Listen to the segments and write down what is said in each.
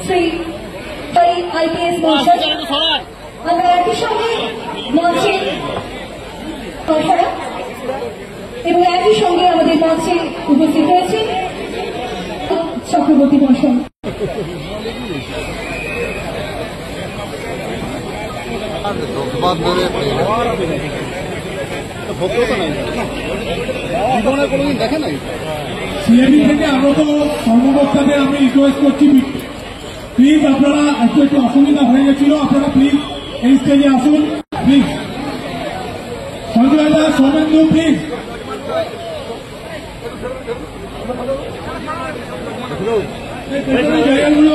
Shri IPS মহাশয় আমরা একই সঙ্গে মঞ্চে এবং একই সঙ্গে আমাদের মঞ্চে উপস্থিত হয়েছে চক্রবর্তী মহাশয়। সিএবি থেকে আগত কর্মকর্তাদের আমি রিকোয়েস্ট করছি, প্লিজ আপনারা একটু অসুবিধা হয়ে গেছিল, আপনারা প্লিজ এই স্টেজে আসুন। প্লিজ সঞ্জয় দাস, সৌমেন্দু, প্লিজ জায়গাগুলো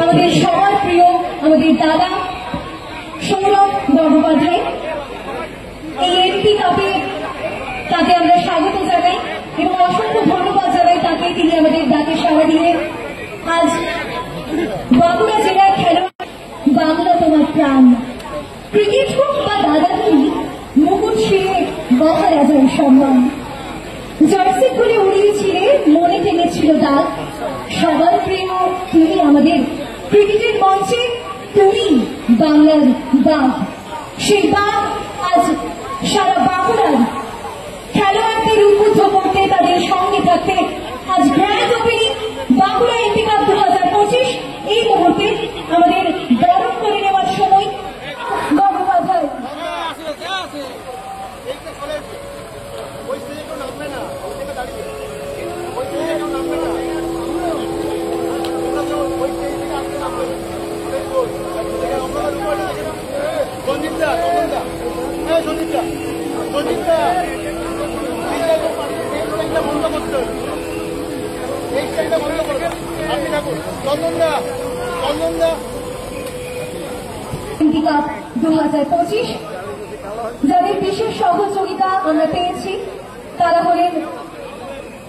আমাদের সবার প্রিয় আমাদের দাদা সৌরভ গঙ্গোপাধ্যায় এই এমপি কাপে তাকে আমরা স্বাগত জানাই এবং অসংখ্য ধন্যবাদ জানাই তাকে, তিনি আমাদের ডাকে সাড়া দিয়ে আজ বাঁকুড়া জেলার খেলোয়াড় বাংলা তোমার প্রাণ, ক্রিকেট হোক বা দাদাগিরি, মুকুট শিরে মহারাজার সম্মান, জার্সি খুলে উড়িয়েছিলেন মনে টেনেছিল দাগ, সবার প্রিয় তিনি আমাদের ক্রিকেটের মঞ্চে তুমি বাংলার বাঘ। সেই বাঘ আজ সারা বাঁকুড়ার খেলোয়াড়দের উদ্বুদ্ধ করতে, তাদের সঙ্গে থাকতে আজ grand opening Bankura MP cup 2025 এই মুহূর্তে আমাদের বরণ করে নেওয়ার সময় গঙ্গোপাধ্যায় এমপি কাপ 2025 যাদের বিশেষ সহযোগিতা আমরা পেয়েছি তারা হলেন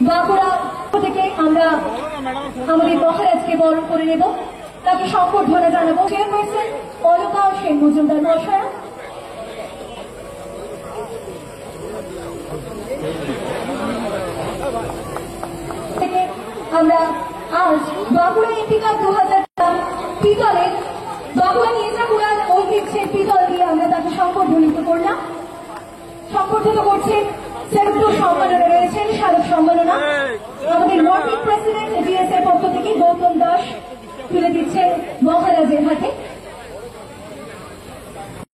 বাঁকুড়া থেকে। আমরা আমাদের মহারাজকে বরণ করে নেব, তাকে সম্বর্ধনা জানাবো। চেয়ারপারসন অলকা সেন মজুমদার মহাশয়া। আমরা আজ বাঁকুড়া এমপি কাপ 2000 পিতলের বাঁকুড়া নিয়েজাগুড়ার ঐতিহ্যের পিতল দিয়ে আমরা তাকে সম্বর্ধিত করলাম। সম্বর্ধিত করছেন সেরুক্ত সম্মাননা রয়েছেন, স্মারক সম্মাননা আমাদের ওয়ার্কিং প্রেসিডেন্ট জিএস এর পক্ষ থেকে গৌতম দাস তুলে দিচ্ছেন মহারাজের হাতে।